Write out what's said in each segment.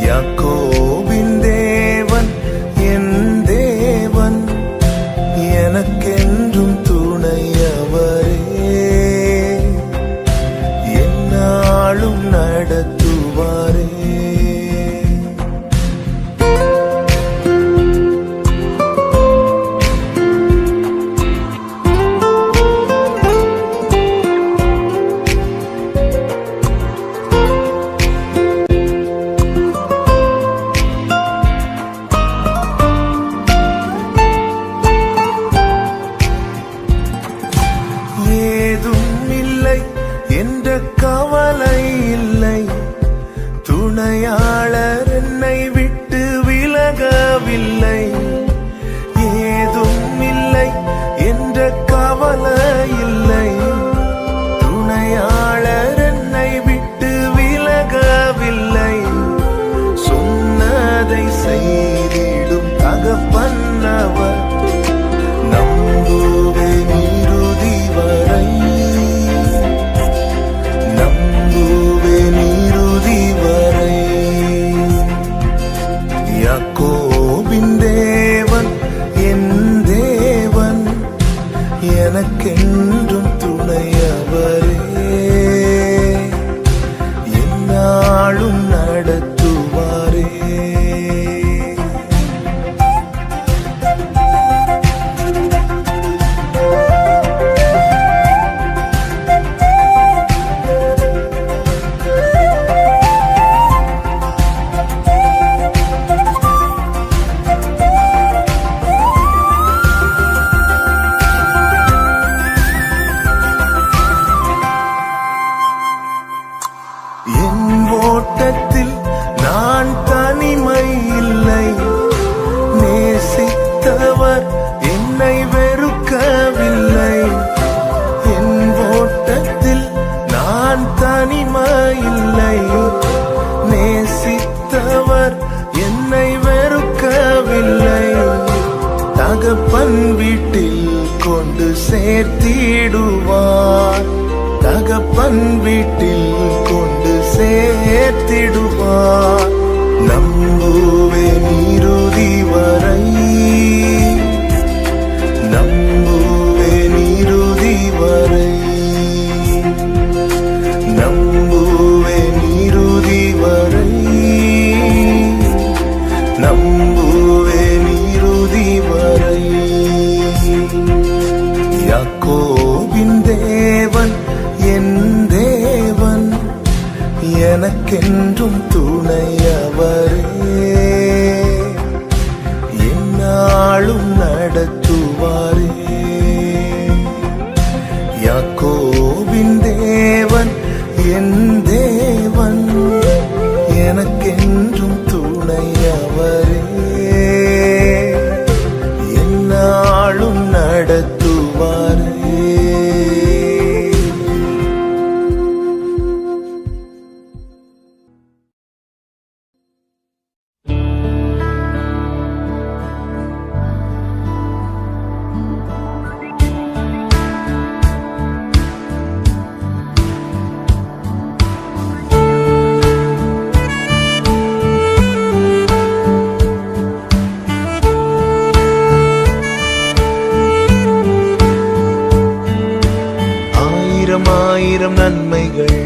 யாக்கோபின் தேவன் என் தேவன், எனக்கென்றும் துணையவரே, என்னாலும் நடத்துவாரே. என்ற கவலை இல்லை, துணையாளர் என்னை விட்டு விலகவில்லை. ஏதும் இல்லை என்ற கவலை இல்லை, துணையாளர் என்னை விட்டு விலகவில்லை. சொன்னதை செய்திடும் தகப்பன் அவர், நம்புவேன் இறுதி வரை, யாக்கோபின் தேவன் என் தேவன், எனக்கென்றும் துணையவரே, என்னாலும் நடத்துவாரே. என் ஓட்டத்தில் நான் தனிமை இல்லை, நேசித்தவர் என்னை வெறுக்கவில்லை. என் ஓட்டத்தில் நான் தனிமை இல்லை, நேசித்தவர் என்னை வெறுக்கவில்லை. தகப்பன் வீட்டில் கொண்டு சேர்த்திடுவார், தகப்பன் வீட்டில் கொண்டு சேர்த்திடுவார். நம்புவேன் இறுதி வரை, நம்புவேன் இறுதி வரை, நம்புவேன் இறுதி வரை, நம்புவேன் இறுதி வரை. யாக்கோபின் தேவன் என் தேவன், எனக்கென்றும் துணையவரே, என்னாலும் நடத்துவாரே. யாக்கோபின் தேவன் என் தேவன், எனக்கென்றும் துணையவரே, என்னாலும் நடத்துவாரே. ஆயிரம் நன்மைகள்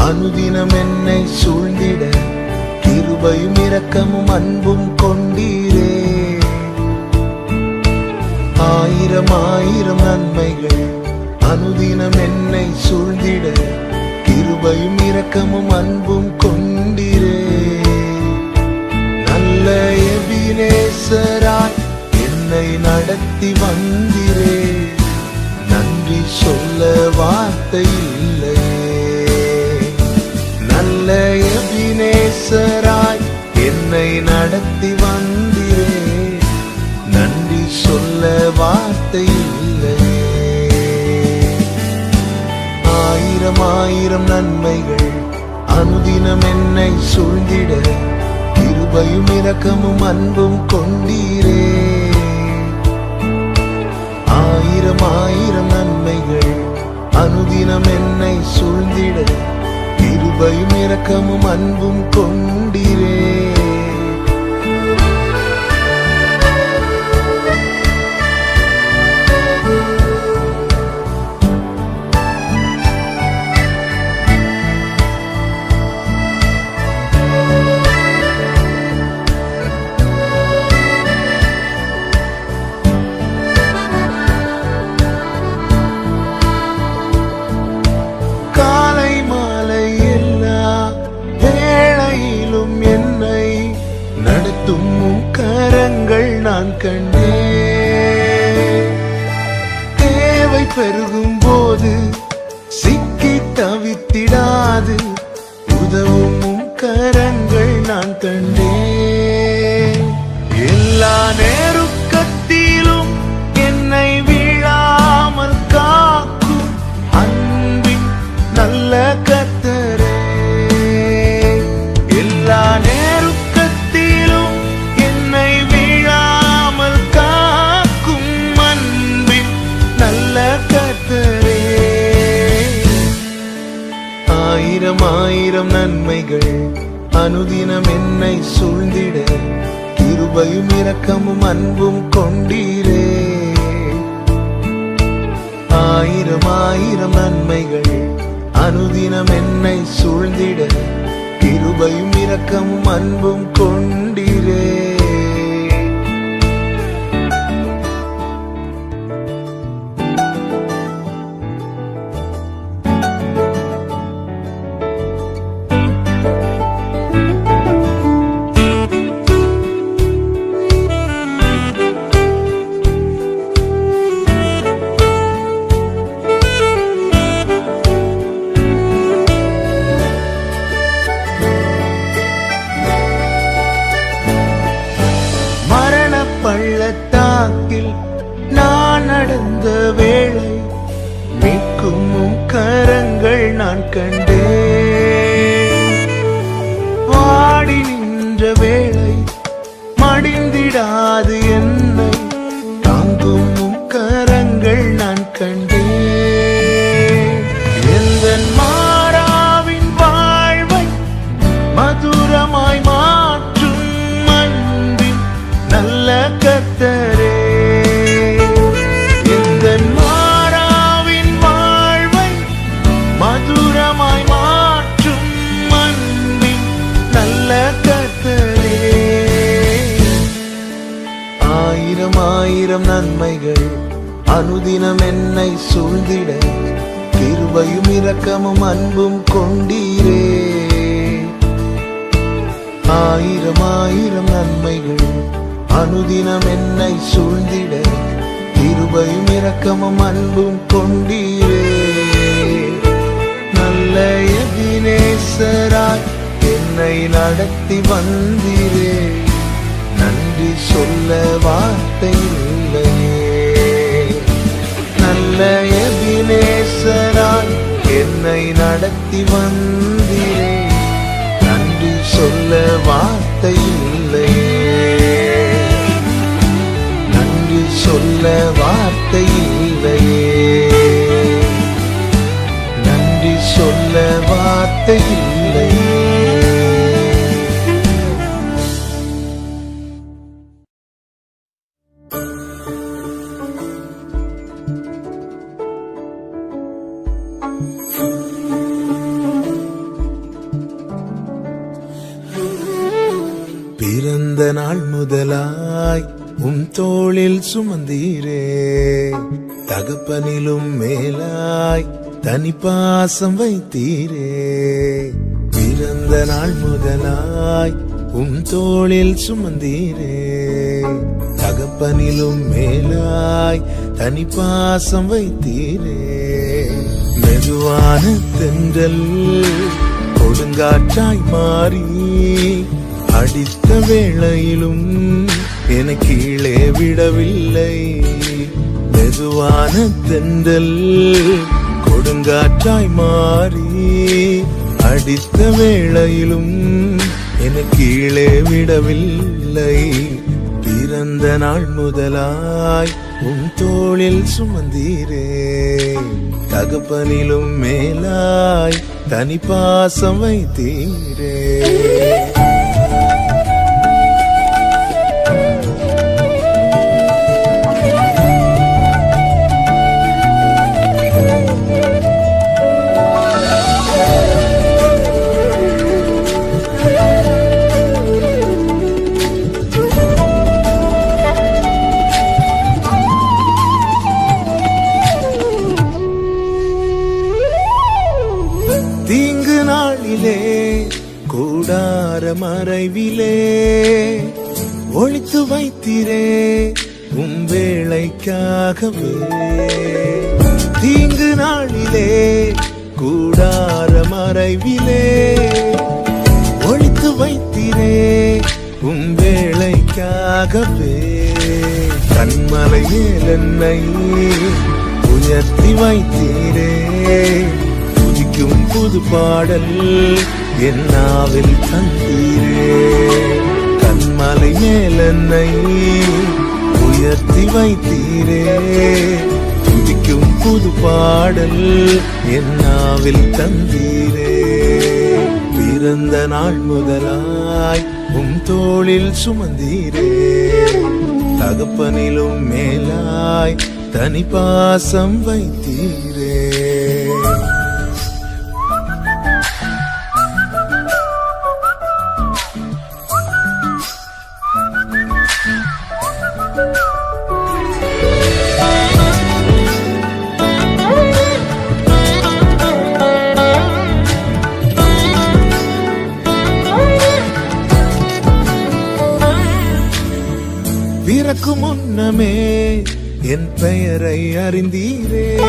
அனுதினம் என்னை சூழ்ந்திட, கிருபையும் இரக்கமும் அன்பும் கொண்டீரே. ஆயிரம் ஆயிரம் நன்மைகள் அனுதினம் என்னை சூழ்ந்திட, கிருபையும் இரக்கமும் அன்பும் கொண்டீரே. நல்ல எபினேசராய் என்னை நடத்தி வந்தீரே, நன்றி சொல்ல வார்த்தை இல்லையே. நல்ல எபினேசராய் என்னை நடத்தி வந்தீரே, நன்றி சொல்ல வார்த்தை இல்லையே. ஆயிரம் ஆயிரம் நன்மைகள் அனுதினம் என்னை சூழ்ந்திட, கிருபையும் இரக்கமும் அன்பும் கொண்டீரே. ஆயிரம் ஆயிரம் நன்மைகள் அனுதினம் என்னை சூழ்ந்திட, கிருபையும் இரக்கமும் அன்பும் கொண்டீரே. கண்டேன். தேவை பெருகும் போது சிக்கி தவித்திடாது உதவும் கரங்கள் நான் கண்டேன். எல்லா நேருக்கத்திலும் என்னை வீழாமல் காக்கும் அன்பின் நல்ல கர்த்தரே. எல்லா நேருக்கத்திலும் என்னை வீழாமல் காக்கும் அன்பின் நல்ல கர்த்தரே. ஆயிரம் ஆயிரம் நன்மைகள் அனுதினம் என்னை சூழ்ந்திட கிருபையும் இரக்கமும் அன்பும் கொண்டீரே. ஆயிரம் ஆயிரம் நன்மைகள் அனுதினம் என்னை சூழ்ந்திட கிருபையும் இரக்கமும் அன்பும் கொண்டீரே. பள்ளத்தாக்கில் நான் நடந்த வேளை மீட்கும் கரங்கள் நான் கண்டேன். வாடி நின்ற வேளை மடிந்திடாது என்னை தாங்கும் கரங்கள் நான் கண்டேன். எந்த மாறாவின் வாழ்வை மதுரமாய் மாற்றும் அன்பின் நல்ல கர்த்தரே. எந்த மாறாவின் வாழ்வை மதுரமாய் மாற்றும் அன்பின் நல்ல கர்த்தரே. ஆயிரம் ஆயிரம் நன்மைகள் அனுதினம் என்னை சூழ்ந்திட கிருபையும் இரக்கமும் அன்பும் கொண்டீரே. ஆயிரம் ஆயிரம் நன்மைகள் அனுதினம் என்னை சூழ்ந்திட கிருபையும் இரக்கமும் அன்பும் கொண்டீரே. நல்ல எபினேசராய் என்னை நடத்தி வந்தீரே. நன்றி சொல்ல வார்த்தை இல்லையே. நல்ல எபினேசராய் என்னை நடத்தி வந்தீரே. நன்றி சொல்ல வார்த்தை இல்லையே. நன்றி சொல்ல வார்த்தை இல்லையே. நன்றி சொல்ல வார்த்தை இல்லையே. பிறந்த நாள் முதலாய் தோளில் சுமந்தீரே. தகப்பனிலும் மேலாய் தனிப்பாசம் வைத்தீரே. பிறந்த நாள் முதலாய் தோளில் சுமந்தீரே. தகப்பனிலும் மேலாய் தனிப்பாசம் வைத்தீரே. மெதுவான தென்றல் கொடுங்காற்றாய் மாறி அடித்த வேளையிலும் என கீழே விடவில்லை. மெதுவான தென்றல் கொடுங்காற்றாய் மாறி அடித்த வேளையிலும் என கீழே விடவில்லை. பிறந்த நாள் முதலாய் தோளில் சுமந்தீரே. தகப்பனிலும் மேலாய் தனிப்பாசம் வைத்தீரே. தீங்கு நாளிலே கூடார மறைவிலே ஒளித்து வைத்தீரே உம் வேளைக்காகவே. தீங்கு நாளிலே கூடார மறைவிலே ஒளித்து வைத்தீரே உம் வேளைக்காகவே. கண்மலை மேல் என்னை உயர்த்தி வைத்தீரே. துதிக்கும் புது பாடல் என் நாவில் தந்தீரே. கண்மலை மேல் என்னை உயர்த்தி வைத்தீரே. துதிக்கும் புது பாடல் என் நாவில் தந்தீரே. பிறந்த நாள் முதலாய் உம் தோளில் சுமந்தீரே. தகப்பனிலும் மேலாய் தனி பாசம் வைத்தீரே. பிறக்கு முன்னமே என் பெயரை அறிந்தீரே.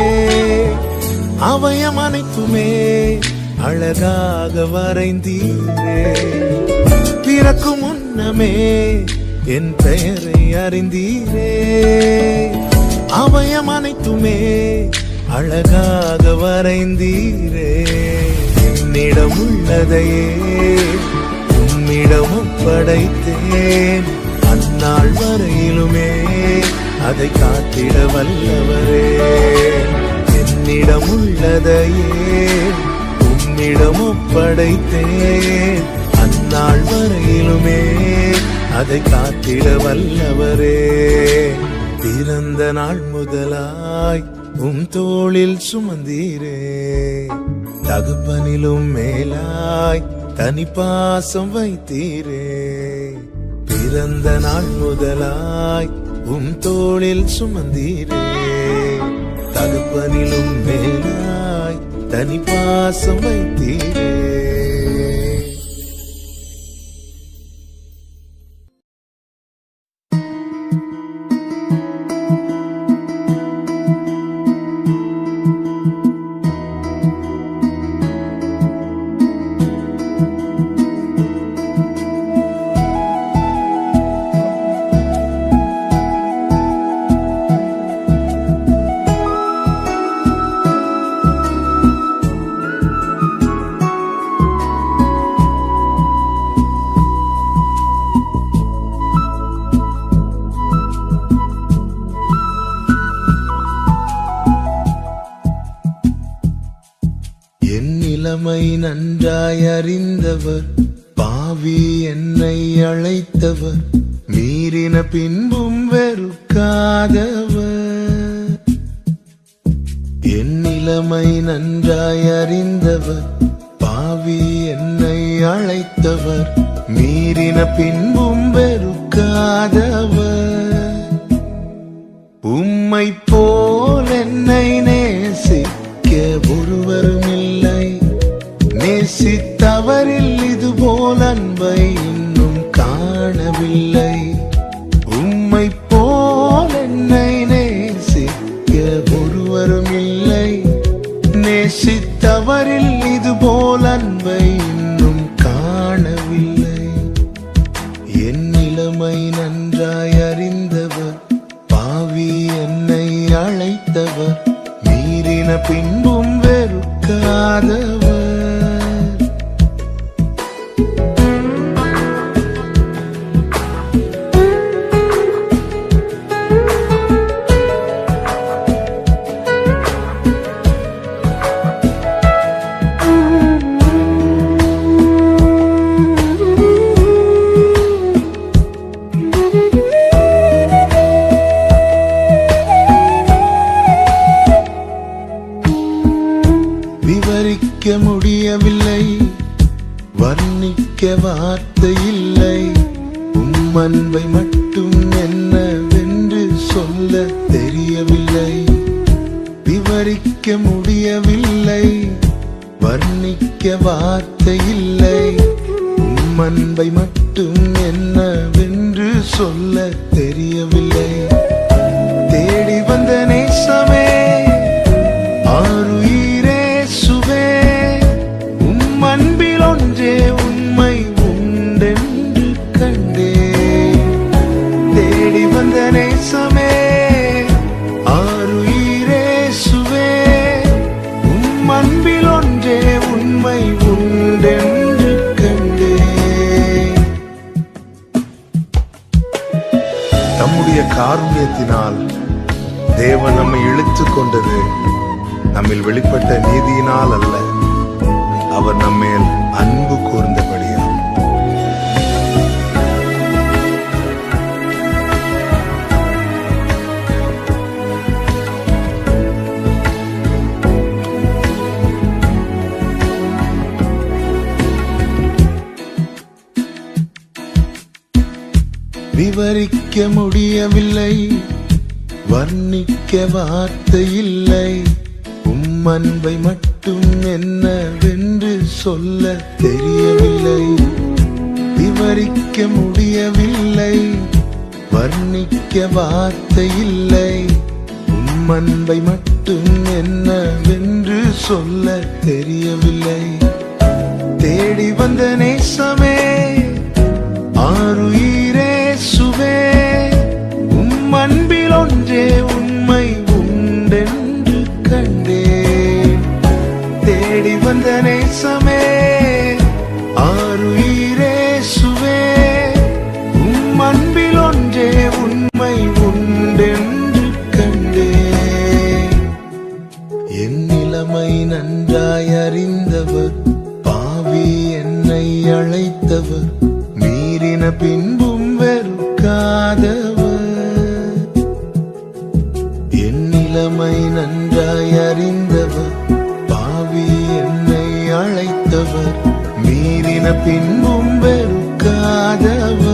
அவயம் அனைத்துமே அழகாக வரைந்தீரே. பிறக்கு முன்னமே என் பெயரை அறிந்தீரே. அவயம் அனைத்துமே அழகாக வரைந்தீரே. என்னிடம் உள்ளதையே உம்மிடம் ஒப்படைத்தேன். அந்நாள் வரையிலுமே அதை காத்திட வல்லவரே. என்னிடம் உள்ளதையே உம்மிடம் ஒப்படைத்தேன். அந்நாள் வரையிலுமே அதை காத்திட வல்லவரே. பிறந்த நாள் முதலாய் உம் தோளில் சுமந்தீரே. தகப்பனிலும் மேலாய் தனி பாசம் வைத்தீரே. பிறந்த நாள் முதலாய் உம் தோளில் சுமந்தீரே. தகப்பனிலும் மேலாய் தனி பாசம் வைத்தீரே. நிலைமை நன்றாய் அறிந்தவர். பாவி என்னை அழைத்தவர். மீறின பின்பும் வெறுக்காதவர். என் நிலைமை நன்றாய் அறிந்தவர். பாவி என்னை அழைத்தவர். மீறின பின்பும் வெறுக்காதவர். உம்மை போல் என்னை நேசிக்க ஒருவரும் இல்லை. நேசித்தவரில் இதுபோல் அன்பை இன்னும் காணவில்லை. உம்மை போல் என்னை நேசிக்க ஒருவரும் இல்லை. நேசித்தவரில் இதுபோல் அன்பை இன்னும் காணவில்லை. என் நிலைமை நன்றாய் அறிந்தவர். பாவி என்னை அழைத்தவர். மீறின பின்பும் வெறுக்காதவர். விவரிக்க முடியவில்லை. வர்ணிக்க வார்த்தை இல்லை. உம் அன்பை மட்டும் என்னவென்று சொல்ல தெரியவில்லை. விவரிக்க முடியவில்லை. வர்ணிக்க வார்த்தை இல்லை. உம் அன்பை மட்டும் என்னவென்று சொல்ல தெரியவில்லை. தேடி வந்த நேசமே ஆருயிரே சுவே, அன்பில் ஒன்றே உண்மை உண்டென்று கண்டே. தேடி வந்த நேசமே ஆருயிரே சுவே, அன்பில் ஒன்றே உண்மை உண்டென்று கண்டே. நம்முடைய காருண்யத்தினால் தேவன் நம்மை இழுத்துக் கொண்டது நம்மில் வெளிப்பட்ட நீதியினால் அல்ல, அவர் நம்மேல் அன்பு கூர்ந்தபடியா. விவரிக்க முடியவில்லை, வர்ணிக்க வார்த்தை இல்லை, அன்பை மட்டும் என்னவென்று சொல்ல தெரியவில்லை. விவரிக்க முடியவில்லை, வர்ணிக்க வார்த்தை இல்லை, அன்பை மட்டும் என்னவென்று சொல்ல தெரியவில்லை. தேடி வந்த நேசமே ஆருயிரே சுவே, அன்பில் ஒன்றே உண்மை உண்டென்று கண்டே. தேடி வந்த நேசமே ஆருயிரே சுவே, அன்பில் ஒன்றே உண்மை உண்டென்று கண்டே. என் நிலைமை நன்றாய் அறிந்தவர், பாவி என்னை அழைத்தவர், மீறின பின்பும் வெறுக்காதவர். என் நிலைமை நன்றாய் அறிந்தவர், பாவி என்னை அழைத்தவர், மீறின பின்பும் வெறுக்காதவர்.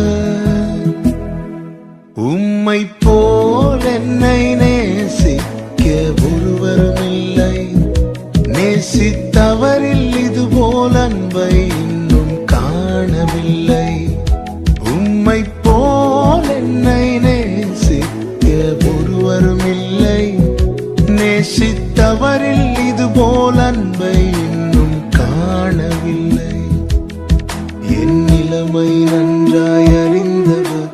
உம்மை போல் என்னை நேசிக்க ஒருவரும் இல்லை, நேசித்தவரில் இதுபோல் அன்பை இன்னும் காணவில்லை. உம்மை போல் என்னை நேசிக்க ஒருவரும் இல்லை, நேசித்தவரில் இதுபோல் அன்பை இன்னும் காணவில்லை. என் நிலைமை நன்றாய் அறிந்தவர்,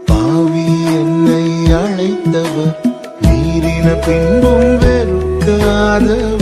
பாவி என்னை அழைத்தவர், மீறின பின்பும் வெறுக்காதவர்.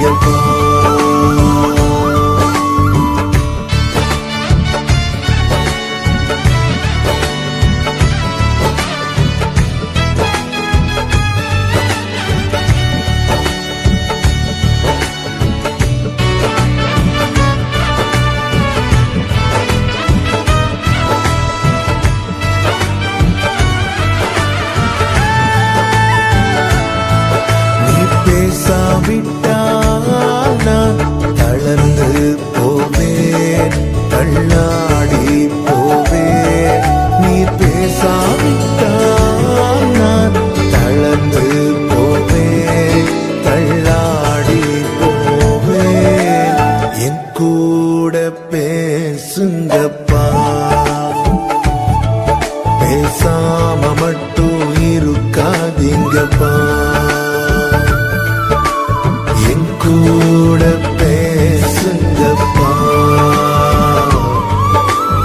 வா. பேசாவிட்டால் நான் தளர்ந்து போவேன், தள்ளாடி போவேன். நீ பேசாவிட்டால் நான் தளர்ந்து போவேன், தள்ளாடி போவேன். என் கூட பேசுங்கப்பா, பேசாம மட்டும் இருக்காதீங்கப்பா. கூட பேசுங்கப்பா,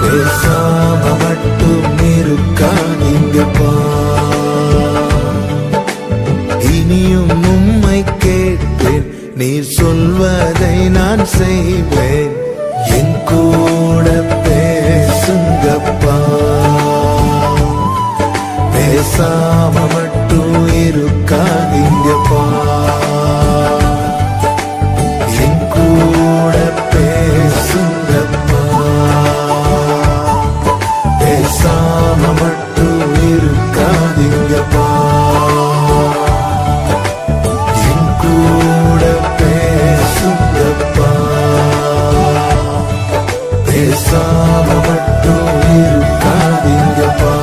பேசாம மட்டும் இருக்காதீங்கப்பா. இனியும் உம்மை கேட்பேன், நீர் சொல்வதை நான் செய்வேன். என் கூட பேசுங்கப்பா, பேசாம மட்டும் இருக்காதீங்கப்பா. கூட பேசுங்கப்பா, பேசாம மட்டும் இருக்காதீங்கப்பா. என் கூட பேசுங்கப்பா, பேசாம மட்டும் இருக்காதீங்கப்பா.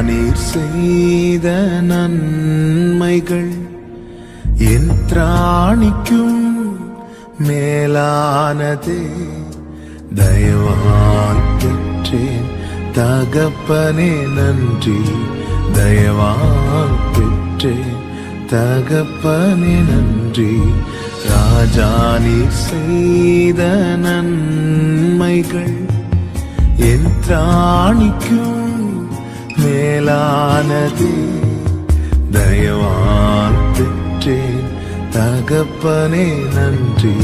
நீர் செய்த நன்மைகள் என் திராணிக்கும் மேலானதே. தயவால் பெற்றேன் தகப்பனே நன்றி, தயவால் பெற்றேன் தகப்பனே நன்றி. ராஜா நீர் செய்த நன்மைகள் என் திராணிக்கும் மேலானதே. தயவால் பெற்றேன் தகப்பனே நன்றி,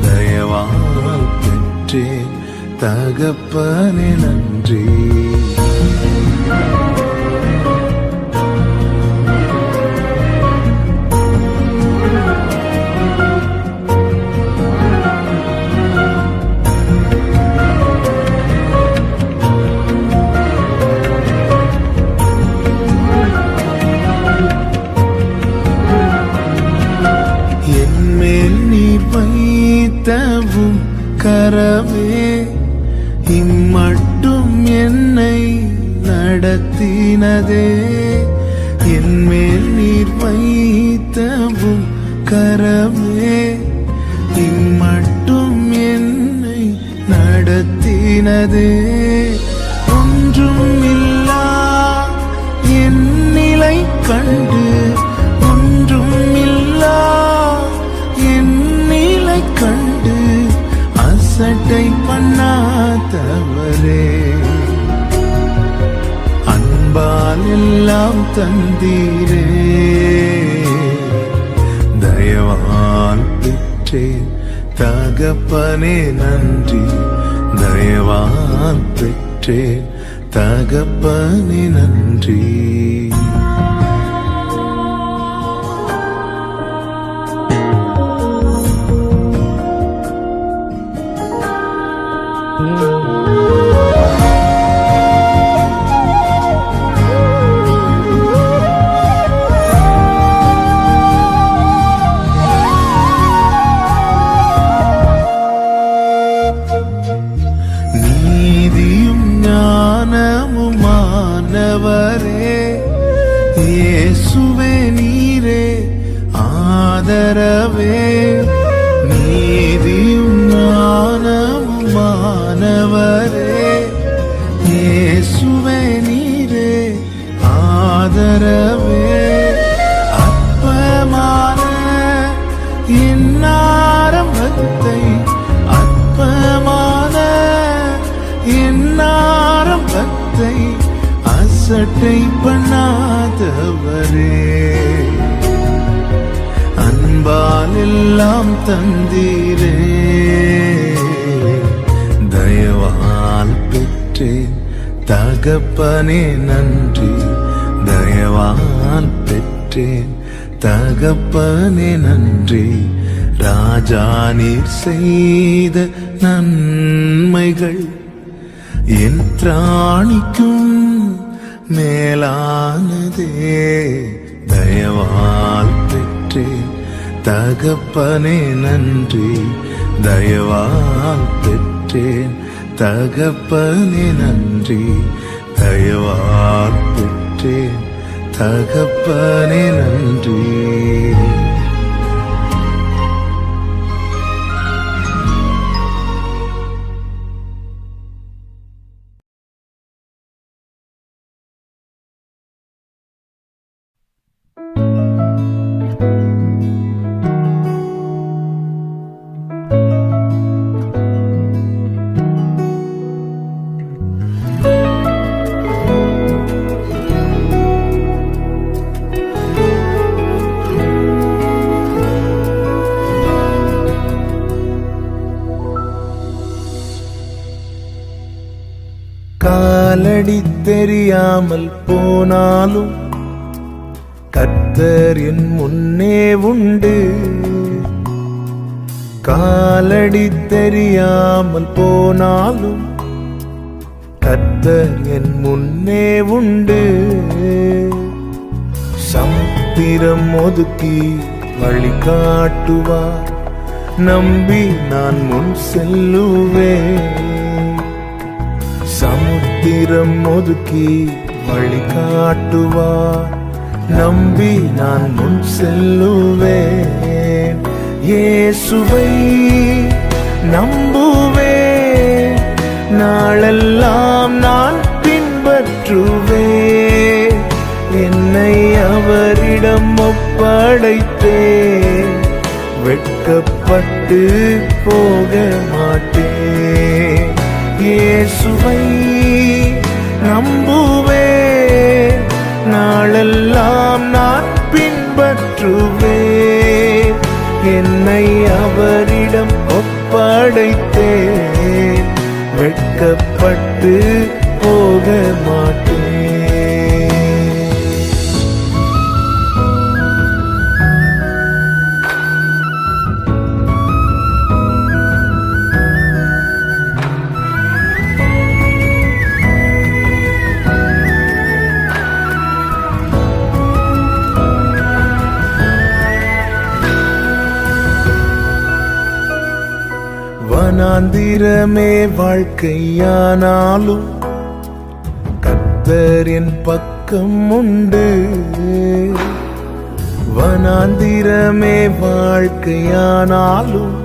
தயவால் பெற்றேன் தகப்பனே நன்றி. வைத்தவும் கரமே இம்மட்டும் என்னை நடத்தினதே. என்மேல் நீர் வைத்தவும் கரமே இம்மட்டும் என்னை நடத்தினதே. ஒன்றும் இல்லா என் நிலை கண்டு, ஒன்றும் இல்லா என் நிலை கண்டு அசட்டை பண்ணாதவரே. அன்பால் எல்லாம் தந்தீரே, தயவால் பெற்றேன் தகப்பனே நன்றி, தயவால் பெற்றேன் தகப்பனே நன்றி. நீதியும் ஞானமுமானவரே அசட்டை பண்ணாதவரே, அன்பால் எல்லாம் தந்தீரே. தயவால் பெற்றேன் தகப்பனே நன்றி, தயவால் பெற்றேன் தகப்பனே நன்றி. ராஜா நீர் செய்த நன்மைகள் என் திராணிக்கும் மேலானதே. தயவால் பெற்றேன் தகப்பனே நன்றி, தயவால் பெற்றேன் தகப்பனே நன்றி, தயவால் பெற்றேன் தகப்பனே நன்றி. காலடி தெரியாமல் போனாலும் கர்த்தர் என் முன்னே உண்டு. காலடி தெரியாமல் போனாலும் கர்த்தர் என் முன்னே உண்டு. சமுத்திரம் ஒதுக்கி வழி காட்டுவார், நம்பி நான் முன் செல்லுவேன். சமுத்திரம் ஒதுக்கி வழி காட்டுவார், நம்பி நான் முன் செல்லுவேன். இயேசுவை நம்புவேன், நாளெல்லாம் நான் பின்பற்றுவேன். என்னை அவரிடம் ஒப்படைத்தேன், வெட்கப்பட்டு போக மாட்டேன். இயேசுவை நம்புவேன், நாளெல்லாம் நான் பின்பற்றுவேன். என்னை அவரிடம் ஒப்படைத்தேன், வெட்கப்பட்டு போக மாட்டேன். வனாந்திரமே வாழ்க்கையானாலும் கர்த்தர் என் பக்கம் உண்டு. வனாந்திரமே வாழ்க்கையானாலும்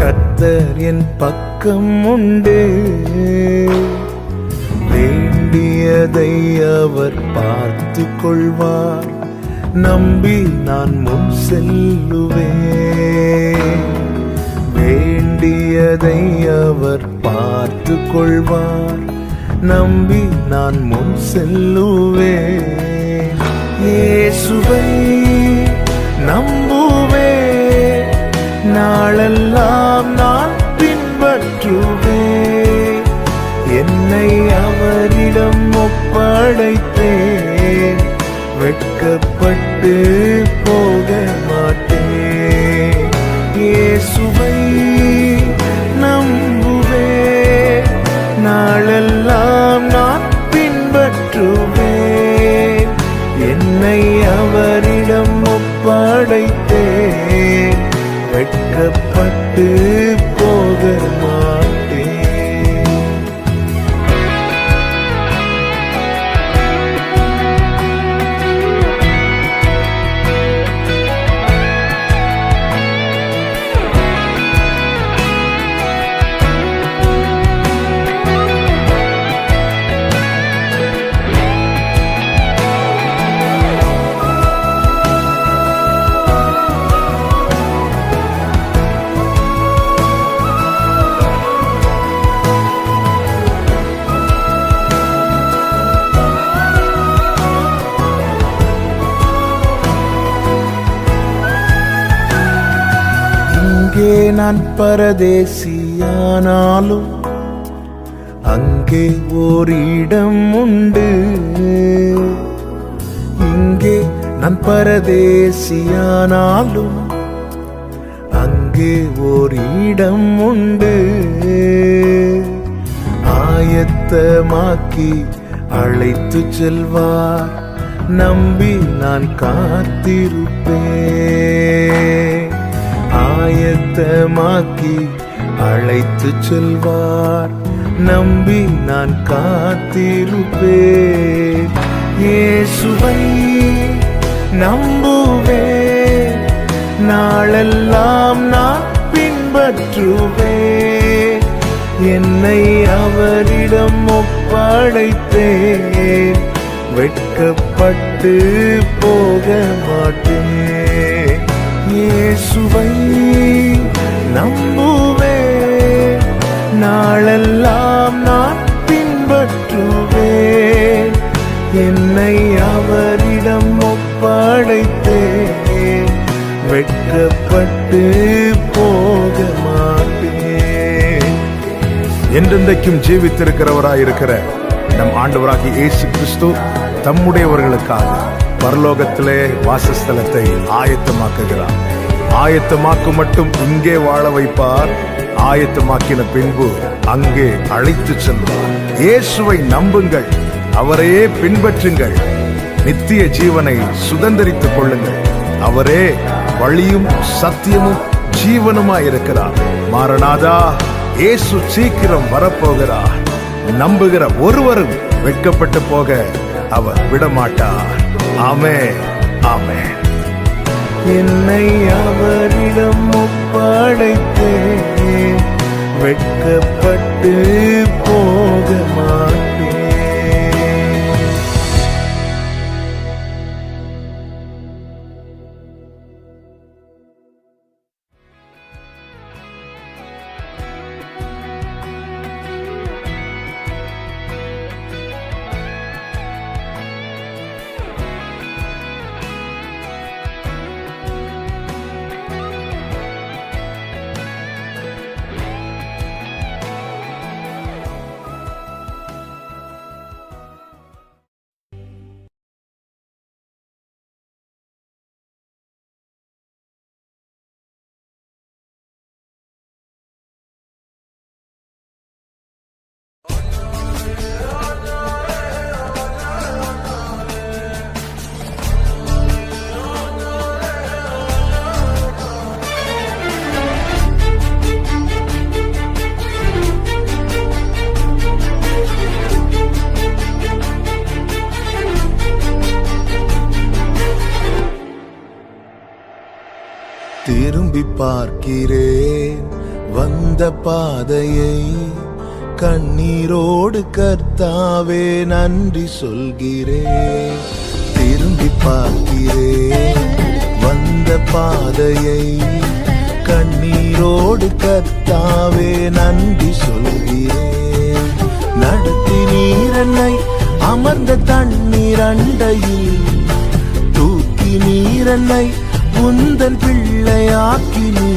கர்த்தர் என் பக்கம் உண்டு. வேண்டியதை அவர் பார்த்து கொள்வார், நம்பி நான் முன் செல்லுவேன். வேண்டியதை அவர் பார்த்து கொள்வார், நம்பி நான் முன் செல்லுவேன். இயேசுவை நம்புவேன், நாளெல்லாம் நான் பின்பற்றுவேன். என்னை அவரிடம் ஒப்படைத்தேன், வெட்கப்பட்டு போக மாட்டேன். இயேசுவை நம்புவேன், நாளெல்லாம் நான் பின்பற்றுவேன். என்னை அவரிடம் ஒப்படைத்தேன், வெட்கப்பட்டு போக மாட்டேன். நான் பரதேசியானாலும் அங்கே ஓரிடம் உண்டு. இங்கே நான் பரதேசியானாலும் அங்கே ஓரிடம் உண்டு. ஆயத்தமாக்கி அழைத்து செல்வார், நம்பி நான் காத்திருப்பேன். ஆயத்தமாக்கி அழைத்து செல்வார், நம்பி நான் காத்திருப்பேன். இயேசுவை நம்புவேன், நாளெல்லாம் நான் பின்பற்றுவேன். என்னை அவரிடம் ஒப்படைத்தேன், வெட்கப்பட்டு போக மாட்டேன். இயேசுவை நம்புவேன், நாளெல்லாம் நான் பின்பற்றுவேன். என்னை அவரிடம் ஒப்படைத்தேன், வெட்கப்பட்டு போக மாட்டேன். என்றென்றைக்கும் ஜீவித்திருக்கிறவராயிருக்கிற நம் ஆண்டவராகிய இயேசு கிறிஸ்து தம்முடையவர்களுக்காக பரலோகத்திலே வாசஸ்தலத்தை ஆயத்தமாக்குகிறார். ஆயத்தமாக்கும் மட்டும் இங்கே வாழ வைப்பார், ஆயத்தமாக்கின பின்பு அங்கே அழைத்து செல்வார். இயேசுவை நம்புங்கள், அவரையே பின்பற்றுங்கள், நித்திய ஜீவனை சுதந்தரித்துக் கொள்ளுங்கள். அவரே வழியும் சத்தியமும் ஜீவனுமாயிருக்கிறார். மாரநாதா, இயேசு சீக்கிரம் வரப்போகிறார். நம்புகிற ஒருவரும் வெட்கப்பட்டு போக அவர் விடமாட்டார். ஆமென், ஆமென். என்னை அவரிடம் ஒப்படைத்தேன், வெட்கப்பட்டு போக மாட்டேன். திரும்பி பார்க்கிறேன் வந்த பாதையை, கண்ணீரோடு கர்த்தாவே நன்றி சொல்கிறேன். திரும்பி பார்க்கிறேன் வந்த பாதையை, கண்ணீரோடு கர்த்தாவே நன்றி சொல்கிறேன். நடத்தி நீரன்னை அமர்ந்த தண்ணீர் அண்டையில், தூக்கி நீரன்னை உந்தன் பிள்ளையாக்கி நீ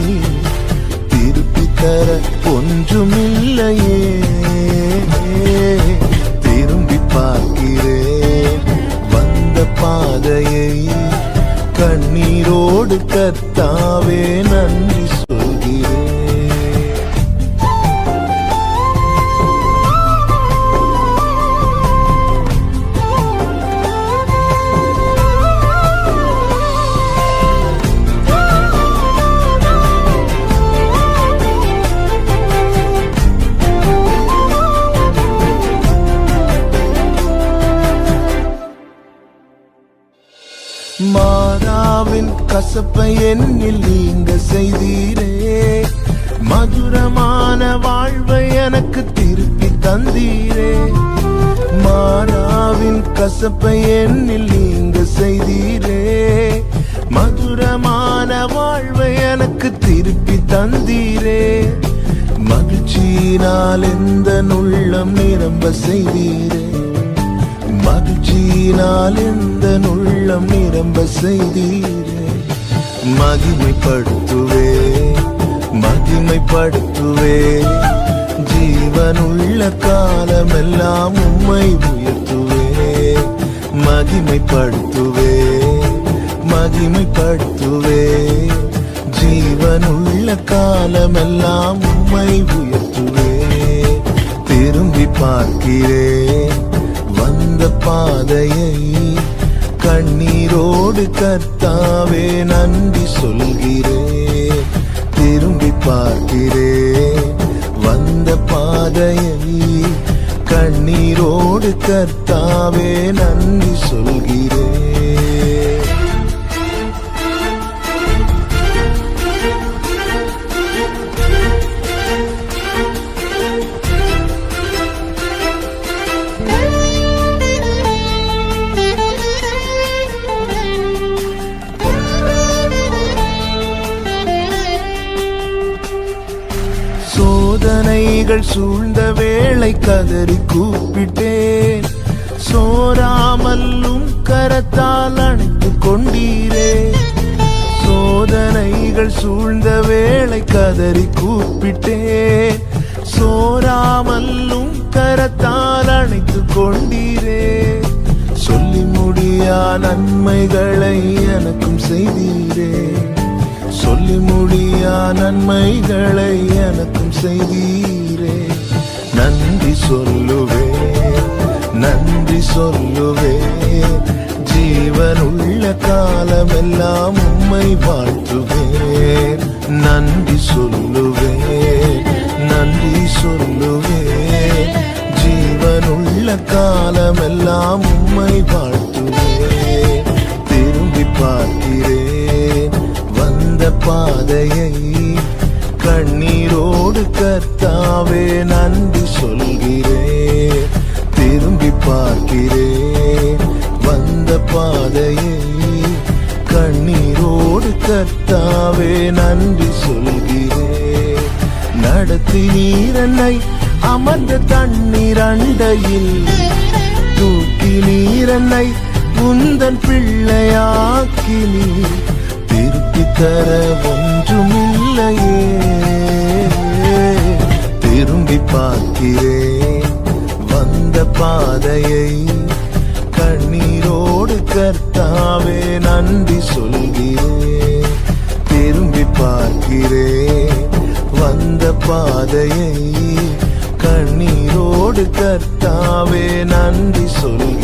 திருப்பி தர ஒன்றுமில்லையே. திரும்பி பார்க்கிறேன் வந்த பாதையை, கண்ணீரோடு கர்த்தாவே நன்றி சொல்கிறேன். மாறாவின் கசப்பை என்னில் நீங்க செய்தீரே, மதுரமான வாழ்வை எனக்கு திருப்பி தந்தீரே. மாறாவின் கசப்பை என்னில் நீங்க செய்தீரே, மதுரமான வாழ்வை எனக்கு திருப்பி தந்தீரே. மகிழ்ச்சியினால் எந்த உள்ளம் நிரம்ப செய்தீரே, மகிழ்ச்சியினால் எந்த உள்ளம் நிரம்ப செய்தீரே. மகிமைப்படுத்துவே மகிமைப்படுத்துவே. ஜீவனுள்ள காலமெல்லாம் உம்மை உயர்த்துவே. மகிமைப்படுத்துவே, மகிமைப்படுத்துவே. ஜீவனுள்ள காலமெல்லாம் உம்மை உயர்த்துவே. திரும்பி பார்க்கிறேன் வந்த பாதையை, கண்ணீரோடு கர்த்தாவே நன்றி சொல்கிறேன். திரும்பி பார்க்கிறேன் வந்த பாதையை, கண்ணீரோடு கர்த்தாவே நன்றி சொல்கிறேன். சோதனைகள் சூழ்ந்த வேளை கதறி கூப்பிட்டேன். சோராமல்லும் கரத்தால் அணைத்துக் கொண்டீரே. சோதனைகள் சூழ்ந்த வேளை கதறி கூப்பிட்டேன். சோராமல்லும் கரத்தால் அணைத்துக் கொண்டீரே. சொல்லி முடியா நன்மைகளை எனக்கும் செய்தீரே. சொல்லி முடியா நன்மைகளை எனக்கும் செய்தீரே. நன்றி சொல்லுவே, நன்றி சொல்லுவே. ஜீவனுள்ள காலமெல்லாம் உம்மை வாழ்த்துவேன். நன்றி சொல்லுவே, நன்றி சொல்லுவே. ஜீவனுள்ள காலமெல்லாம் உம்மை வாழ்த்துவேன். திரும்பி பார்க்கிறேன் வந்த பாதையை, கண்ணீரோடு கர்த்தாவே நன்றி சொல்கிறேன். திரும்பி பார்க்கிறேன் வந்த பாதையை, கண்ணீரோடு கர்த்தாவே நன்றி சொல்கிறேன். நடத்தி நீரன்னை அமர்ந்த தண்ணீர் அண்டையில், தூக்கி நீரன்னை உந்தன் பிள்ளையாக்கி நீர் திருப்பி தர ஒன்றுமில்லையே. திரும்பி பார்க்கிறேன் வந்த பாதையை, கண்ணீரோடு கர்த்தாவே நன்றி சொல்கிறேன். திரும்பி பார்க்கிறேன் வந்த பாதையை, கண்ணீரோடு கர்த்தாவே நன்றி சொல்கிறேன்.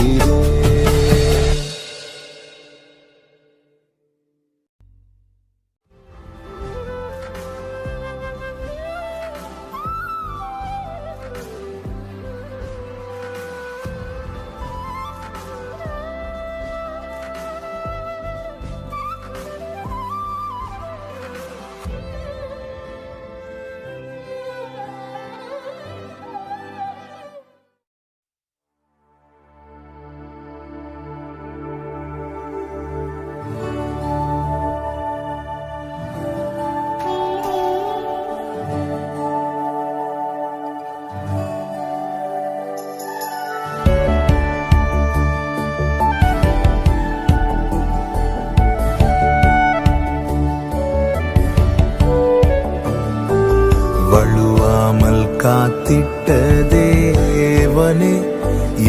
வழுவாமல் காத்திட்ட தேவனே,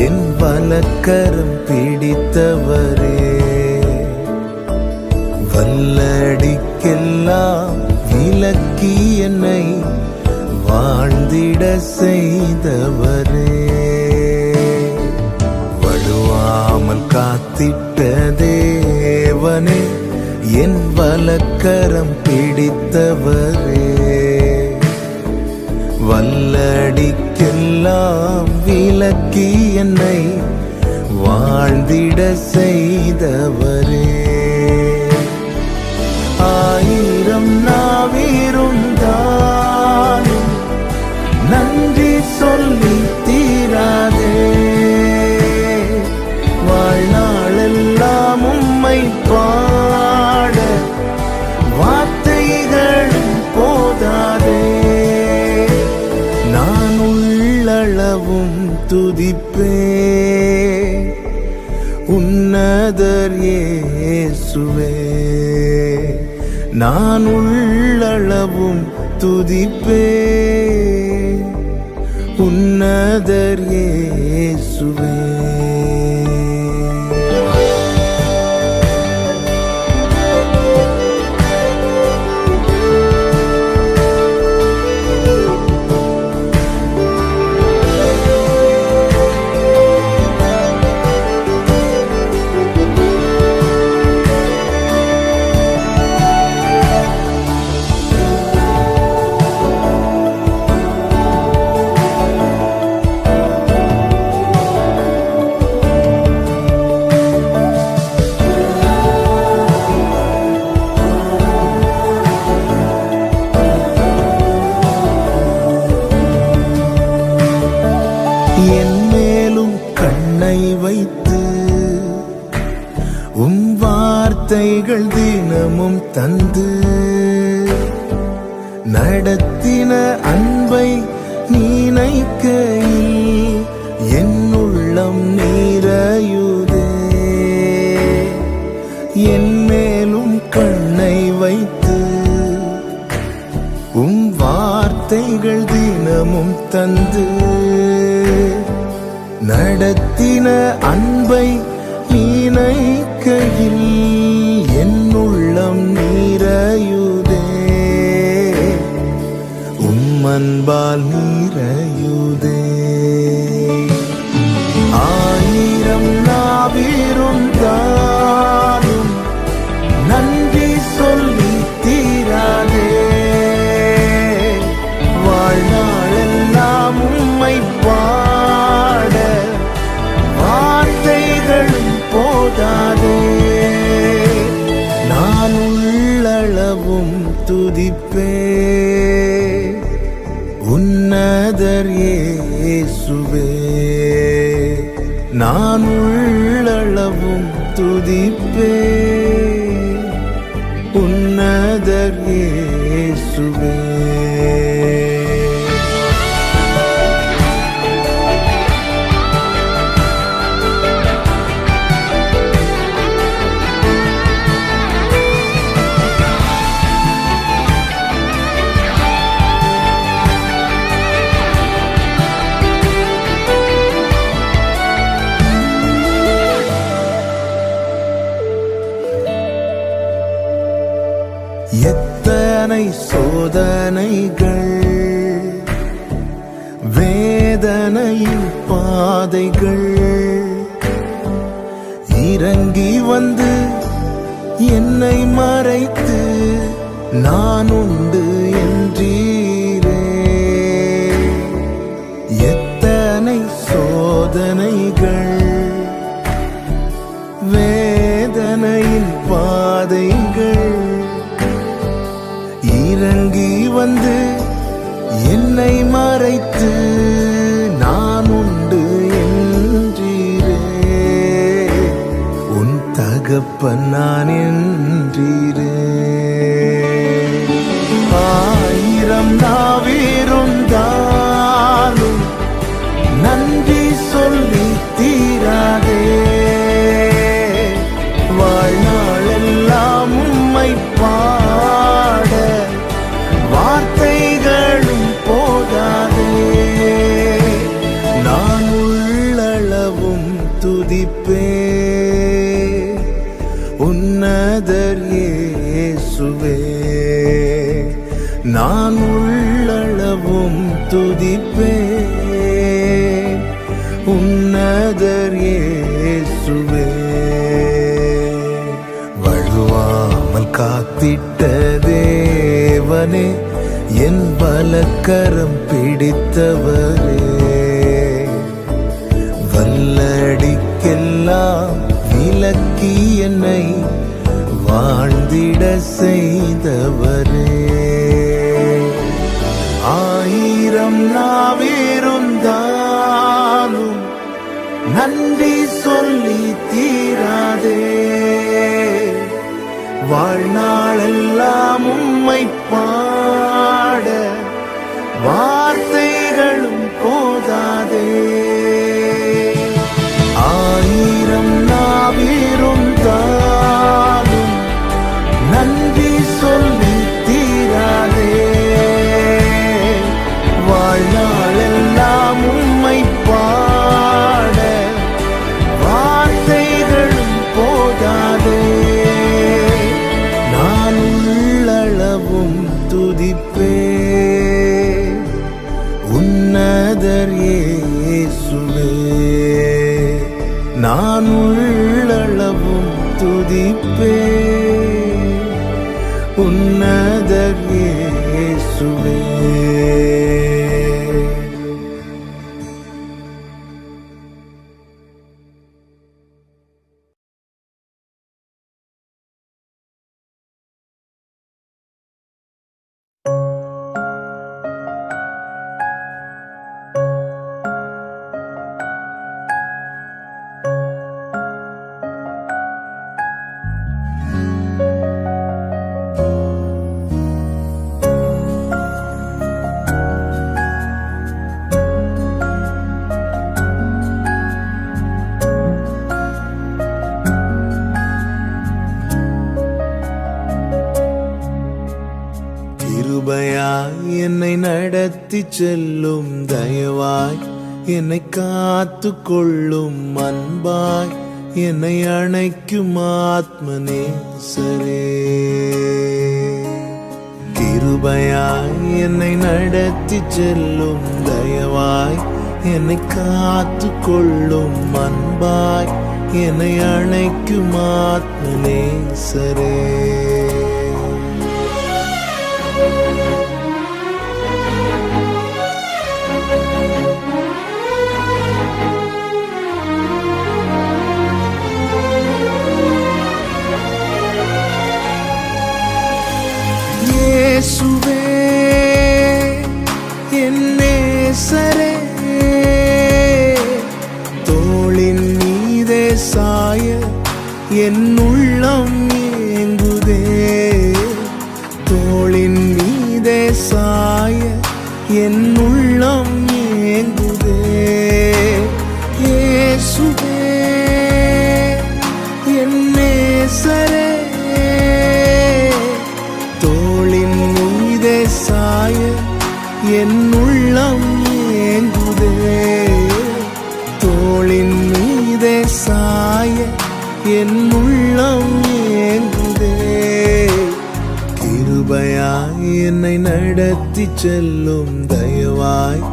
என் வலக்கரம் பிடித்தவரே. வல்லடிக்கெல்லாம் விலக்கி என்னை வாழ்ந்திட செய்தவரே. வழுவாமல் காத்திட்ட தேவனே, என் வலக்கரம் பிடித்தவரே. வல்லடிக்கெல்லாம் விலக்கி என்னை வாழ்ந்திட செய்தவரே. ஆயிரம் நாவிருந்தாலும் நன்றி சொல்லி தீராதே. வாழ்நாளெல்லாம் உம்மை பாட வார்த்தைகளும் போதாதே. நான் உள்ளளவும் துதிப்பே உன்னதர் இயேசுவே. நான் உள்ளளவும் துதிப்பே உன்னதர் இயேசுவே. என் மேலும் கண்ணை வைத்து வார்த்தைகள் தினமும் தந்து நடத்தின அன்பை நினைக்கையில் என் உள்ளம் நிறையுதே. என் மேலும் கண்ணை வைத்து வார்த்தைகள் தினமும் தந்து நடத்தின அன்பை நினைக்கையில் என் உள்ளம் நிறையுதே. அன்பால் நிறையுதே. ஆயிரம் நாவிருந்தாலும் நன்றி சொல்லி தீராதே. வாழ்நாளெல்லாம் உம்மை பாட வார்த்தைகளும் போதாதே. நான் உள்ளளவும் துதிப்பே உன்னதர் இயேசுவே. நான் உள்ளளவும் துதிப்பே உன்னதர் இயேசுவே. எத்தனை சோதனைகள் வேதனையின் பாதைகள் இறங்கி வந்து என்னை மறைத்து நான் உண்டு என்றீரே. எத்தனை சோதனைகள் வேதனையின் பாதைகள் இறங்கி வந்து என்னை மறைத்து நான் உண்டு என்றீரே. உன் தகப்பன் நான் என்றீரே. ஆயிரம் நாவிருந்தாலும் நன்றி சொல்லி தீராதே. வாழ்நாளெல்லாம் உம்மை பாட வார்த்தைகளும் போதாதே. நான் உள்ளளவும் துதிப்பே உன்னதர் இயேசுவே. நான் உள்ளளவும் துதிப்பே உன்னதர் இயேசுவே. வழுவாமல் காத்திட்ட தேவனே, என் பலக்கரம் பிடித்தவரே, வல்லடிக்கெல்லாம் விலக்கி என்னை வாழ்ந்திட செய்தவரே. ஆயிரம் நாவிருந்தாலும் நன்றி சொல்லி தீராதே. வாழ்நாளெல்லாம் உம்மை பாட வார்த்தைகளும் போதாதே. ஆயிரம் நாவிருந்தாலும் நன்றி சொல்லி தீராதே. உன்னதர் இயேசுவே. கிருபையாய் என்னை நடத்தி செல்லும், தயவாய் என்னை காத்து கொள்ளும், அன்பாய் என்னை அணைக்கும் ஆத்மநேசரே. கிருபையாய் என்னை நடத்தி செல்லும், தயவாய் என்னை காத்து கொள்ளும், அன்பாய் என்னை அணைக்கும் ஆத்மநேசரே. இயேசுவே என் நேசரே, தோளின் மீதே சாய என் உள்ளம் ஏங்குதே. தோளின் மீதே சாய என் உள்ளம் ஏங்குதே. இயேசுவே என் நேசரே, தோளின் மீதே சாய என் உள்ளம் ஏங்குதே. தோளின் மீதே சாய என் உள்ளம் ஏங்குதே. கிருபையாய் என்னை நடத்தி செல்லும், தயவாய்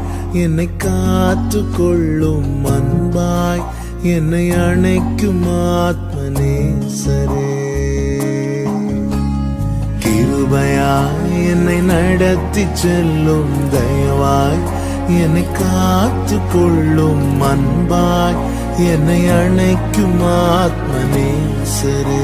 என்னை காத்து கொள்ளும், அன்பாய் என்னை அணைக்கும் ஆத்மநேசரே. கிருபையாய் என்னை நடத்தி செல்லும், தயவாய் என்னை காத்து கொள்ளும், அன்பாய் என்னை அணைக்கும் ஆத்மநேசரே.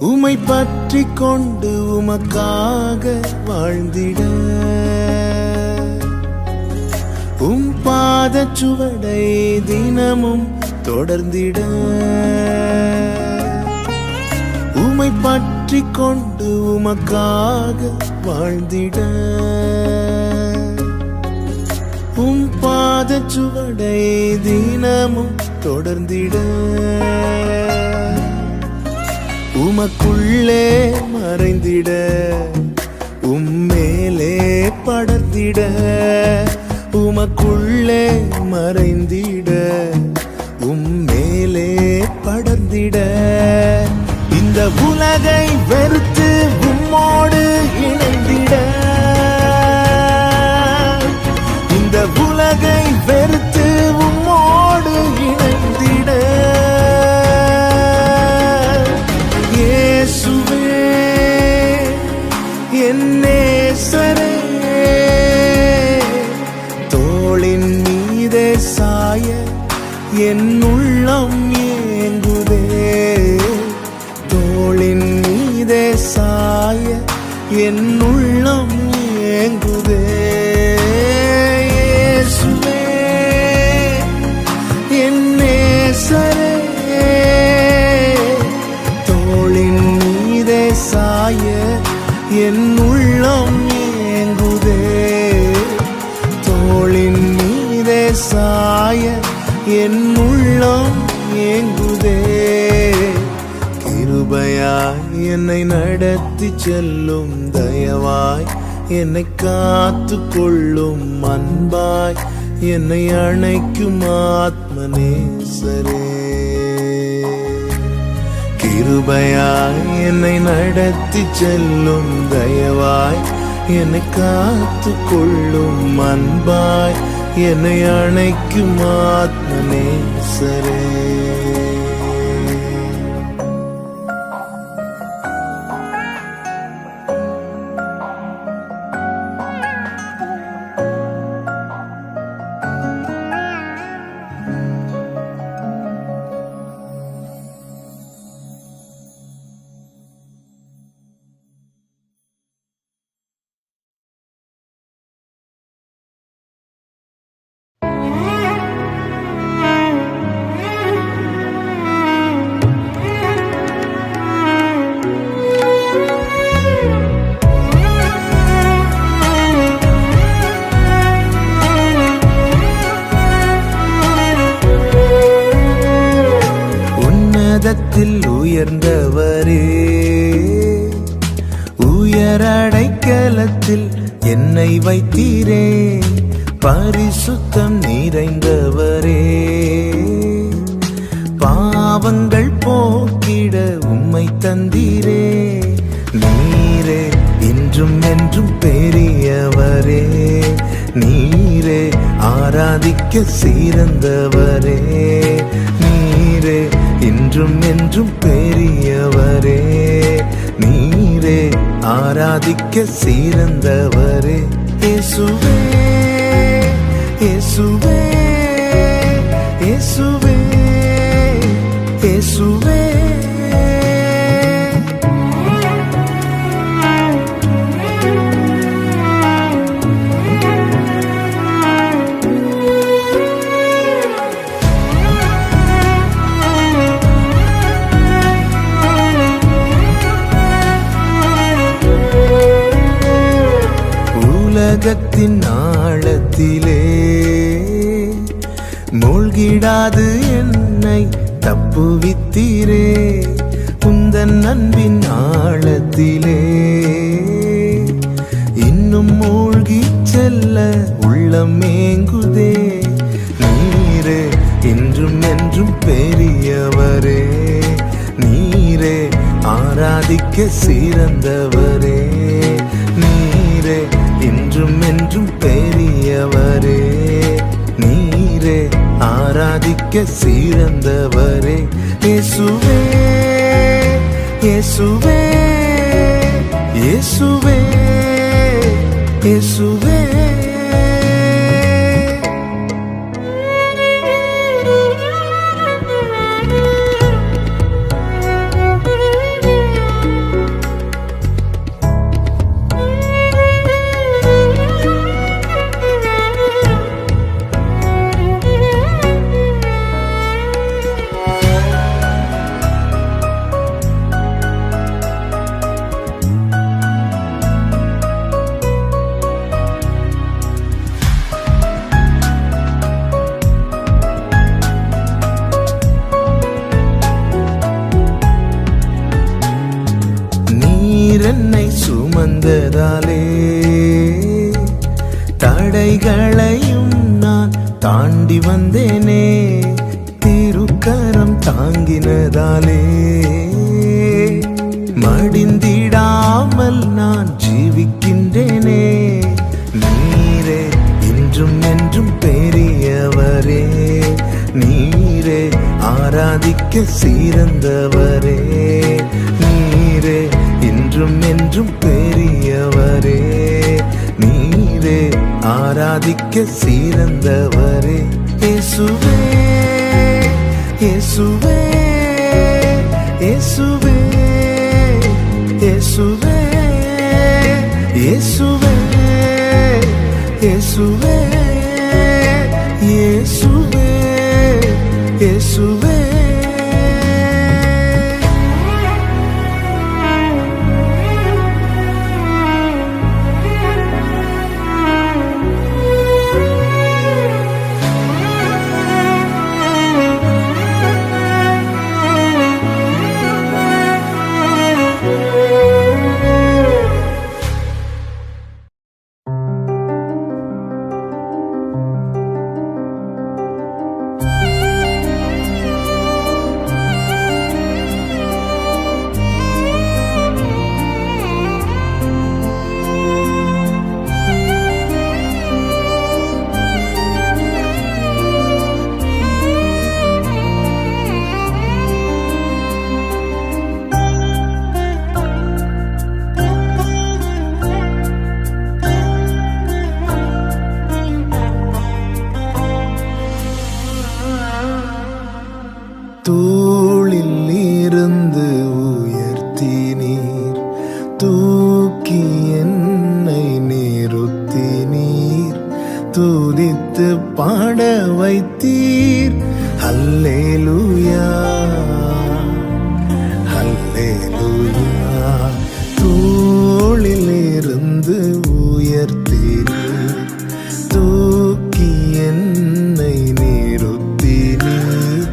உம்மை பற்றி கொண்டு உமக்காக வாழ்ந்திட, உம் பாதச் சுவடை தினமும் தொடர்ந்திட. உம்மை பற்றி கொண்டு உமக்காக வாழ்ந்திட, உம் பாதச் சுவடை தினமும் தொடர்ந்திட. உமக்குள்ளே மறைந்திட, உம்மேலே படர்ந்திட. உமக்குள்ளே மறைந்திட, உம்மேலே படர்ந்திட. இந்த உலகை வெறுத்து உம்மோடு இணைந்திட, இந்த உலகை வெறுத்து உம்மோடு இணைந்திட. இயேசுவே என் நேசரே, தோளின் மீதே சாய என் உள்ளம் ஏங்குதே. தோளின் மீதே சாய என் உள்ளம் ஏங்குதே. இயேசுவே என் நேசரே, தோளின் மீதே சாய என் உள்ளம் ஏங்குதே. தோளின் மீதே சாய பாய என் உள்ளம் ஏங்குதே. கிருபையாய் என்னை நடத்தி செல்லும் தயவாய் என்னை காத்து கொள்ளும் அன்பாய் என்னை அணைக்கும் ஆத்மநேசரே. கிருபையாய் என்னை நடத்தி செல்லும் தயவாய் என்னை காத்து கொள்ளும் அன்பாய் என்னை அணைக்கும் ஆத்மநேசரே. உன்னதத்தில் உயர்ந்தவரே, உயரடைக்கலத்தில் என்னை வைத்தீரே. பரிசுத்தம் நிறைந்தவரே, பாவங்கள் போக்கிட உம்மை தந்தீரே. நீரே இன்றும் என்றும் பெரியவரே, நீரே ஆராதிக்க சிறந்தவரே. நீரே இன்றும் என்றும் பெரியவரே, நீரே ஆராதிக்க சிறந்தவரே. இயேசுவே இயேசுவே இயேசுவே இயேசுவே. உலகத்தின் ஆழத்திலே மூழ்கிடாது என்னை தப்புவித்தீரே. உந்தன் அன்பின் ஆழத்திலே இன்னும் மூழ்கி செல்ல உள்ளம் ஏங்குதே. நீரே இன்றும் என்றும் பெரியவரே, நீரே ஆராதிக்க சிறந்தவரே. நீரே இன்றும் என்றும் பெரியவரே, நீரே ஆராதிக்க சிறந்தவரே. இயேசுவே இயேசுவே இயேசுவே இயேசுவே. என்னை சுமந்ததாலே தடைகளையும் நான் தாண்டி வந்தேனே. திருக்கரம் தாங்கினதாலே மடிந்திடாமல் நான் ஜீவிக்கின்றேனே. நீரே இன்றும் என்றும் பெரியவரே, நீரே ஆராதிக்க சிறந்தவரே. நீரே இன்றும் என்றும் பெரியவரே, நீரே ஆராதிக்க சிறந்தவரே. இயேசுவே இயேசுவே இயேசுவே இயேசுவே இயேசுவே இயேசுவே இயேசுவே இயேசுவே. பாட வைத்தீர். அல்லேலூயா அல்லேலூயா. தோளிலிருந்து உயர்த்தீர், தூக்கி என்னை நிறுத்தினீர்,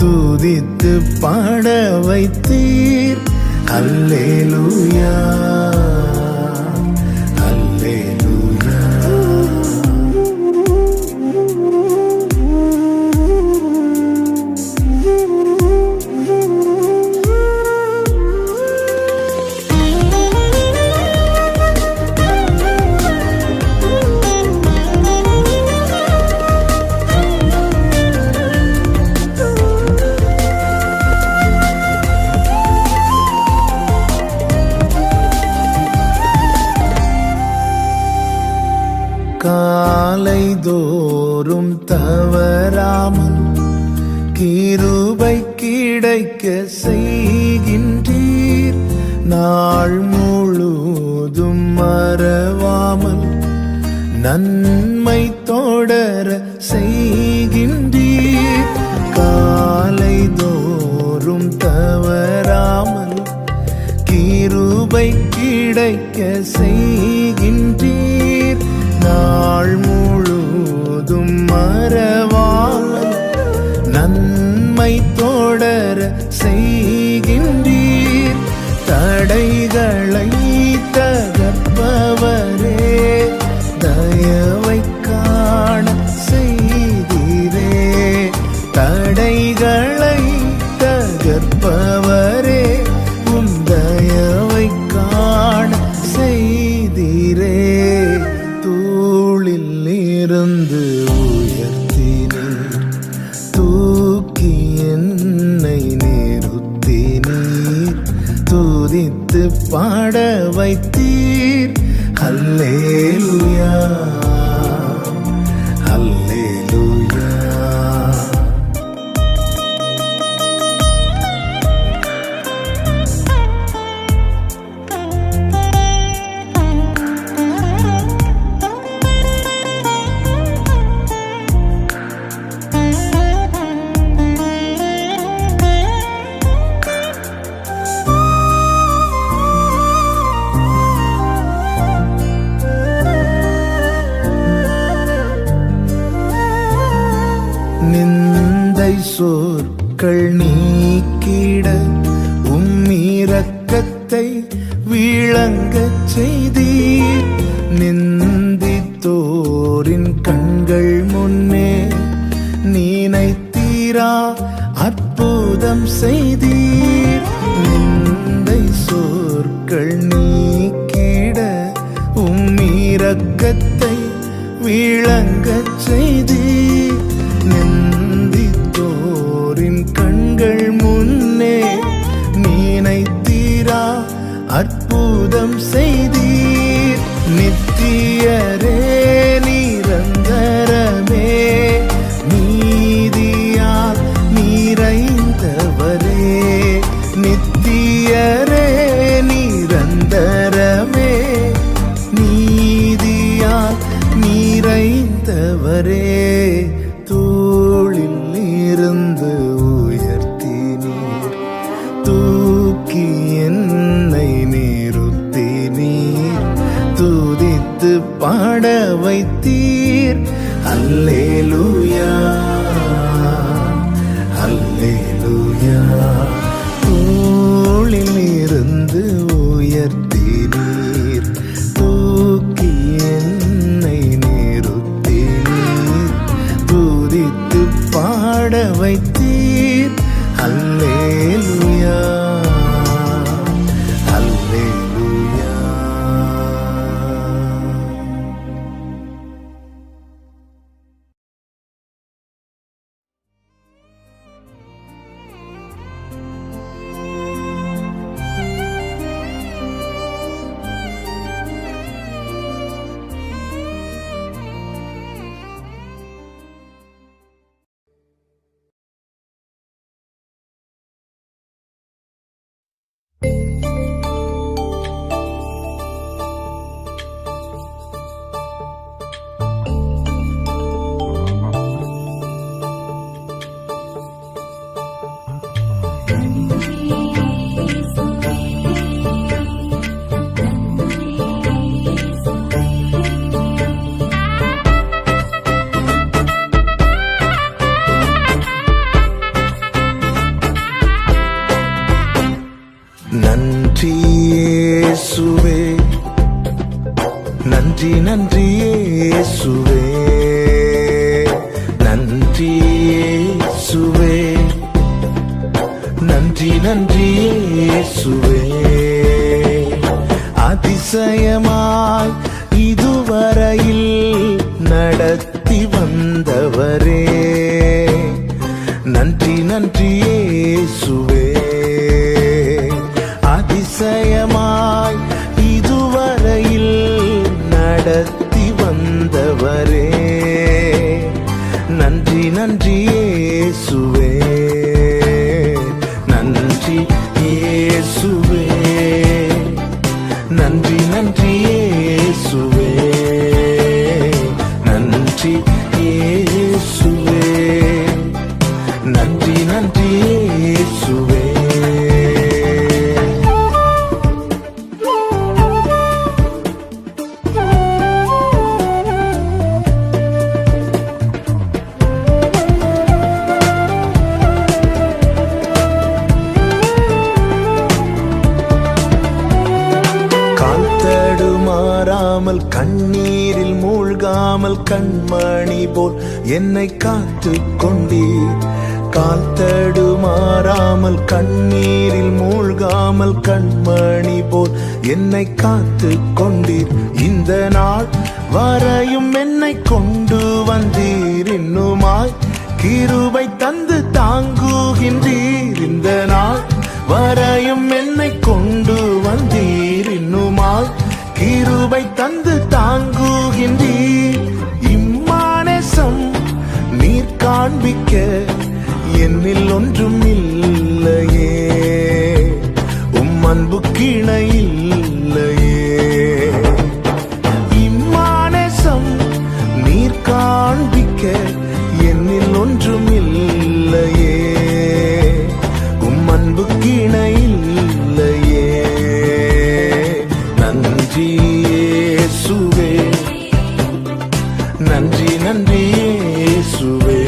துதித்து பாட வைத்தீர். அல்லேலூயா அல்லேலூயா. காலை தோறும் தவறாமல் கிருபை கிடைக்க செய்கின்றீர். நாள் முழுதும் மறவாமல் நன்மை தொடர செய்கின்றீர். காலை தோறும் தவறாமல் கிருபை கிடைக்க செய்கின்றீர். நாள் முழுதும் மறவாமல் நன்மை தொடர செய்கின்றீர். தடைகளை தகர்ப்பவரே, தயவை காண செய்தீரே. தடைகளை தகர்ப்பவரே, உம் தயவை காண செய்தீரே. தூளில் இருந்து உயர்த்தினீர், தூக்கி என்னை நிறுத்தினீர், துதித்து பாட வைத்தீர். அல்லேலூயா அல்லேலூயா. நிந்தை சொற்கள் நீக்கிட உம் இரக்கத்தை விளங்கச் செய்தீர். நிந்தித்தோரின் கண்கள் முன்னே நினைத்தீரா அற்புதம் செய்தீர். நிந்தை சொற்கள் நீக்கிட உம் இரக்கத்தை விளங்கச் செய்தீர். நிந்தித்தோரின் கண்கள் முன்னே நினைத்தீரா அற்புதம் செய்தீர். நித்தியரே நிரந்தரமே, நீதியால் நிறைந்தவரே. நித்தியரே நிரந்தரமே, நீதியால் நிறைந்தவரே. தோளில் இருந்து உயர்த்தினீர், தூக்கி என்னை நிறுத்தினீர், துதித்து பாட வைத்தீர். அல்லேலூயா அல்லேலூயா. தோளில் இருந்து உயர்த்தினீர், தூக்கி என்னை நிறுத்தினீர், துதித்து பாட வைத்தீர். அல்லேலூயா வந்தவரே. நன்றி நன்றி இயேசுவே. அதிசயமாய் இதுவரையில் நடத்தி வந்தவரே. நன்றி நன்றி இயேசுவே. நன்றி இயேசுவே. நன்றி நன்றி இயேசுவே. நன்றி இயேசுவே. நன்றி நன்றி இயேசுவே. மாறாமல் கண்ணீரில் மூழ்காமல் கண்மணி போல் என்னை காத்து கொண்டீர். கால் தடுமாறாமல் கண்ணீரில் மூழ்காமல் கண்மணி போல் என்னை காத்து கொண்டீர். இந்த நாள் வரையும் என்னை கொண்டு வந்தீர். இன்னுமாய் கிருபை தந்து தாங்குகின்றீர். இந்த நாள் வரையும் என்னை கொண்டு வந்தீர். இன்னுமாய் கிருபை தந்து தாங்குகின்றீர். இம்மானேசம் நீர் காண்பிக்க என்னில் ஒன்றும் இல்லையே. அன்பு கிணை இல்லையே. இம்மானேசம் நீர் காண்பிக்க என்னில் ஒன்றும் இல்லையே. அன்பு கிணை இல்லையே. நன்றி இயேசுவே. நன்றி நன்றி இயேசுவே.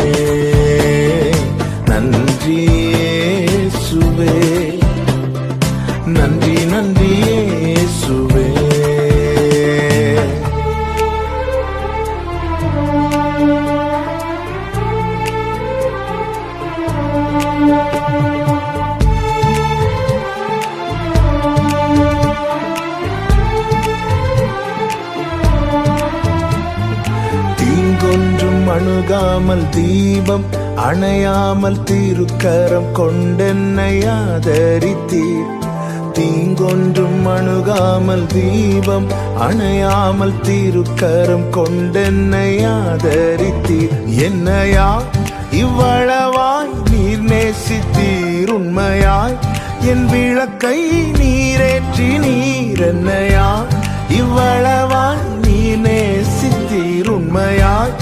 நன்றி இயேசுவே. நன்றி நன்றி இயேசுவே. தீங்கொன்றும் அணுகாமல் தீபம் அணையாமல் திருக்கரம் கொண்டென்னை ஆதரித்தீர். தீங்கொன்றும் அணுகாமல் தீபம் அணையாமல் திருக்கரம் கொண்டென்னை ஆதரித்தீர். என்னையா இவ்வளவாய் நீர் நேசித்தீர். உண்மையாய் என் விளக்கை நீரேற்றி நீர். என்னையா இவ்வளவாய் நீர் நேசித்தீர். உண்மையாய்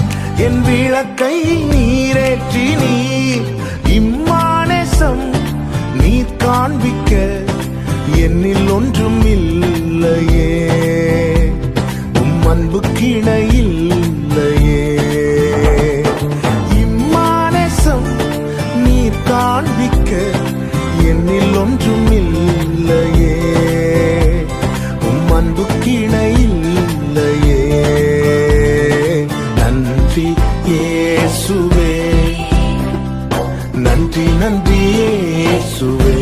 என் விளக்கை நீரேற்றி நீர். இம்மானேசம் நீர் காண்பிக்க என்னில் ஒன்றும் இல்லையே. அன்பு கிணை இல்லையே. இம்மானேசம் நீர் காண்பிக்க என்னில் ஒன்றும் இல்லையே. அன்பு கிணை இல்லையே. நன்றி இயேசுவே. நன்றி நன்றி இயேசுவே.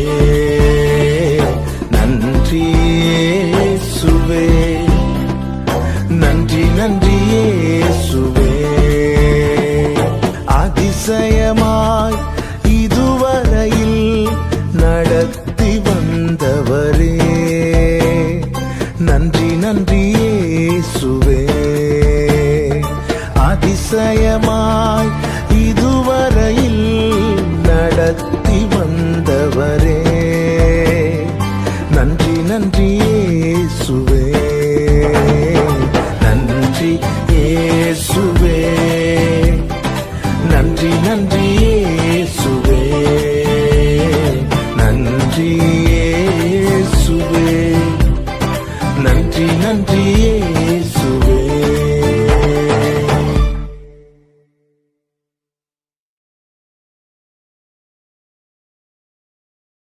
நன்றி இயேசுவே. நன்றி நன்றி இயேசுவே. அதிசயமாய் இதுவரையில் நடத்தி வந்தவரே. நன்றி நன்றி இயேசுவே. அதிசயமாய் இதுவரையில் நடத்தி வந்தவரே. நன்றி நன்றி இயேசுவே. நன்றி இயேசுவே. நன்றி நன்றி இயேசுவே. நன்றி இயேசுவே. நன்றி நன்றி